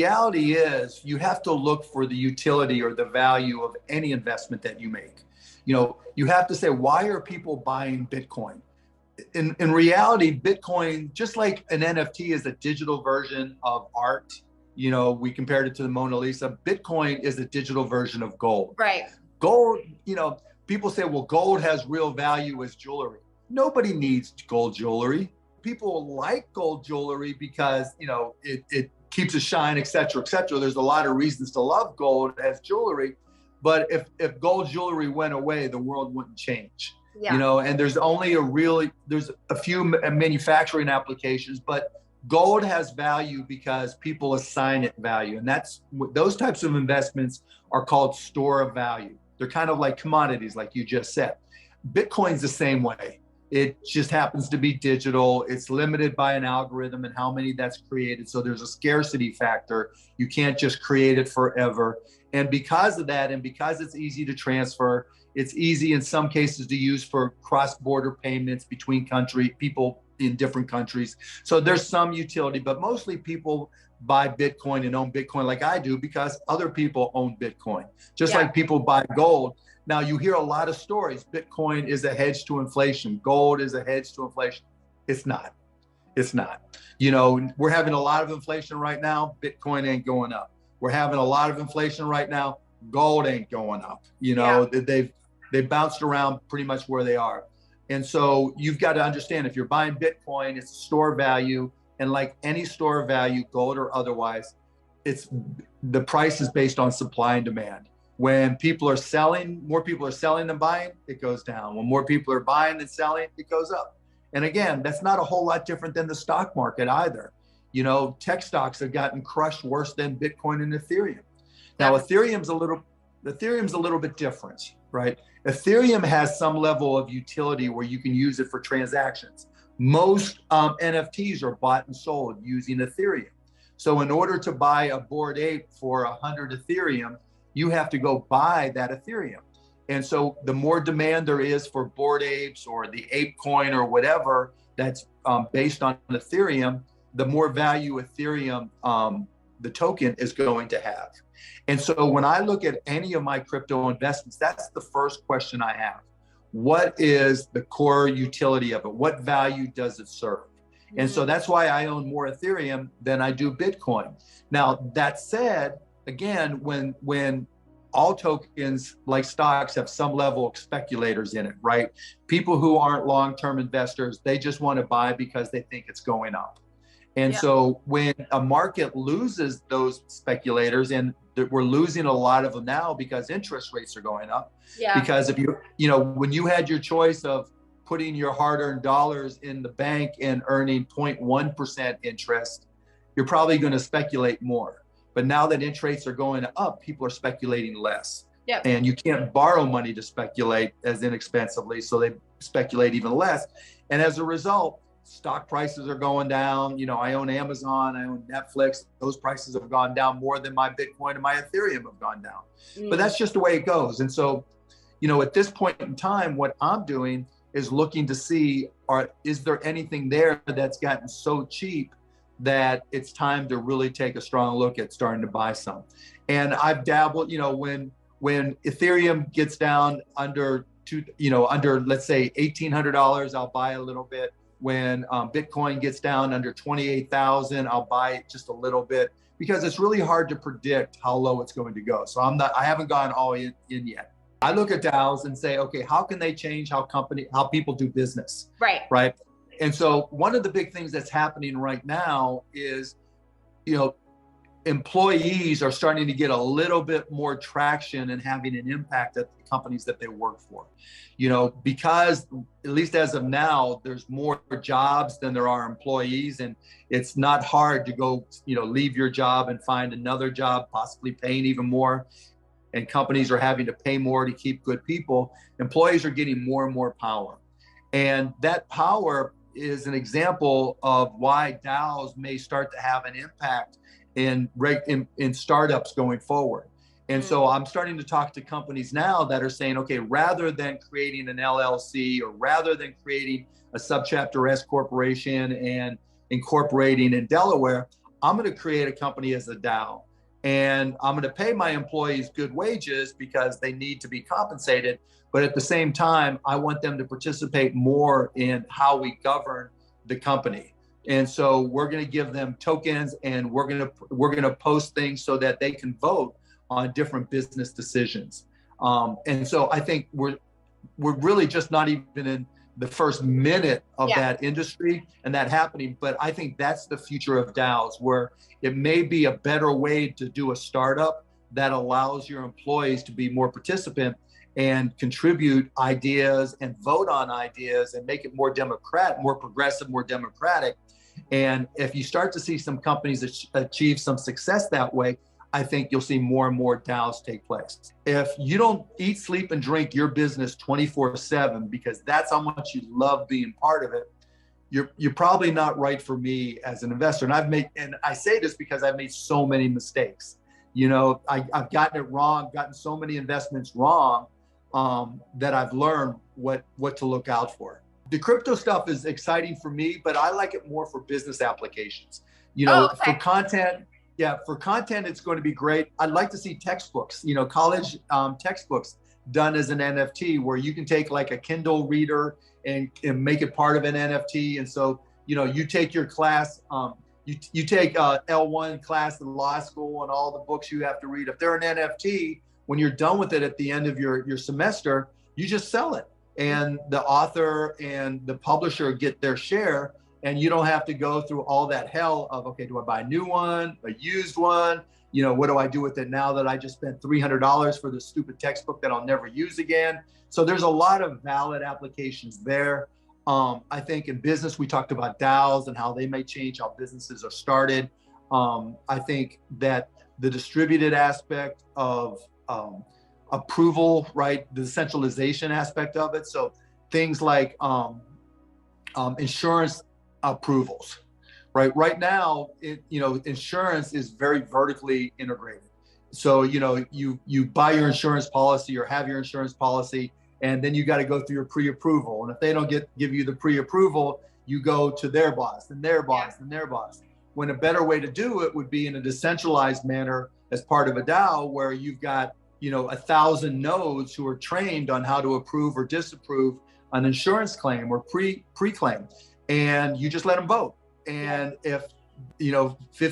reality is you have to look for the utility or the value of any investment that you make. You have to say, why are people buying Bitcoin? In reality, Bitcoin, just like an NFT is a digital version of art, we compared it to the Mona Lisa. Bitcoin is a digital version of gold. Right. Gold, people say, well, gold has real value as jewelry. Nobody needs gold jewelry. People like gold jewelry because, it keeps a shine, et cetera, et cetera. There's a lot of reasons to love gold as jewelry. But if gold jewelry went away, the world wouldn't change. Yeah. And there's a few manufacturing applications, but gold has value because people assign it value. And those types of investments are called store of value. They're kind of like commodities, like you just said. Bitcoin's the same way. It just happens to be digital. It's limited by an algorithm and how many that's created. So there's a scarcity factor. You can't just create it forever. And because of that, and because it's easy to transfer, it's easy in some cases to use for cross-border payments between people in different countries. So there's some utility, but mostly people buy Bitcoin and own Bitcoin like I do because other people own Bitcoin, just like people buy gold. Now you hear a lot of stories. Bitcoin is a hedge to inflation. Gold is a hedge to inflation. It's not. It's not. We're having a lot of inflation right now. Bitcoin ain't going up. We're having a lot of inflation right now. Gold ain't going up. They've bounced around pretty much where they are. And so you've got to understand, if you're buying Bitcoin, it's a store value. And like any store value, gold or otherwise, the price is based on supply and demand. When people are selling, more people are selling than buying, it goes down. When more people are buying than selling, it goes up. And again, that's not a whole lot different than the stock market either. Tech stocks have gotten crushed worse than Bitcoin and Ethereum. Now, Ethereum's a little bit different, right? Ethereum has some level of utility where you can use it for transactions. Most NFTs are bought and sold using Ethereum. So in order to buy a Bored Ape for 100 Ethereum, you have to go buy that Ethereum. And so the more demand there is for Bored Apes or the Ape coin or whatever that's based on Ethereum, the more value Ethereum, the token, is going to have. And so when I look at any of my crypto investments, that's the first question I have. What is the core utility of it? What value does it serve? And so that's why I own more Ethereum than I do Bitcoin. Now, that said, again, when all tokens like stocks have some level of speculators in it, right? People who aren't long-term investors, they just want to buy because they think it's going up. And so when a market loses those speculators, and we're losing a lot of them now because interest rates are going up. Because if when you had your choice of putting your hard-earned dollars in the bank and earning 0.1% interest, you're probably going to speculate more. But now that interest rates are going up, people are speculating less. And you can't borrow money to speculate as inexpensively, so they speculate even less. And as a result, stock prices are going down. I own Amazon, I own Netflix. Those prices have gone down more than my Bitcoin and my Ethereum have gone down. But that's just the way it goes. And so, at this point in time, what I'm doing is looking to see, is there anything there that's gotten so cheap that it's time to really take a strong look at starting to buy some. And I've dabbled, when Ethereum gets down under let's say $1,800, I'll buy a little bit. When Bitcoin gets down under 28,000, I'll buy it just a little bit, because it's really hard to predict how low it's going to go. So I haven't gone all in yet. I look at DAOs and say, okay, how can they change how people do business? Right. And so one of the big things that's happening right now is, employees are starting to get a little bit more traction and having an impact at the companies that they work for. Because at least as of now, there's more jobs than there are employees, and it's not hard to go, leave your job and find another job, possibly paying even more. And companies are having to pay more to keep good people. Employees are getting more and more power. And that power is an example of why DAOs may start to have an impact in startups going forward. And so I'm starting to talk to companies now that are saying, okay, rather than creating an LLC or rather than creating a subchapter S corporation and incorporating in Delaware, I'm going to create a company as a DAO, and I'm going to pay my employees good wages because they need to be compensated. But at the same time, I want them to participate more in how we govern the company. And so we're going to give them tokens, and we're going to post things so that they can vote on different business decisions. And so I think we're really just not even in the first minute of that industry and that happening. But I think that's the future of DAOs, where it may be a better way to do a startup that allows your employees to be more participant and contribute ideas and vote on ideas and make it more democratic, more progressive, more democratic. And if you start to see some companies achieve some success that way, I think you'll see more and more DAOs take place. If you don't eat, sleep, and drink your business 24/7 because that's how much you love being part of it, you're probably not right for me as an investor. And I say this because I've made so many mistakes. You know, I've gotten it wrong, gotten so many investments wrong, that I've learned what to look out for. The crypto stuff is exciting for me, but I like it more for business applications. You know, for content. Yeah, for content, it's going to be great. I'd like to see textbooks, you know, college textbooks done as an NFT, where you can take like a Kindle reader and make it part of an NFT. And so, you know, you take your class, you take L1 class in law school and all the books you have to read. If they're an NFT, when you're done with it at the end of your semester, you just sell it. And the author and the publisher get their share. And you don't have to go through all that hell of, okay, do I buy a new one, a used one? You know, what do I do with it now that I just spent $300 for this stupid textbook that I'll never use again? So there's a lot of valid applications there. I think in business, we talked about DAOs and how they may change how businesses are started. I think that the distributed aspect of approval, right? The centralization aspect of it. So things like insurance approvals, right? Right now, insurance is very vertically integrated. So, you know, you buy your insurance policy or have your insurance policy, and then you got to go through your pre-approval. And if they don't give you the pre-approval, you go to their boss and their boss and their boss. When a better way to do it would be in a decentralized manner as part of a DAO, where you've got, you know, 1,000 nodes who are trained on how to approve or disapprove an insurance claim or pre-claim. And you just let them vote. And if, you know,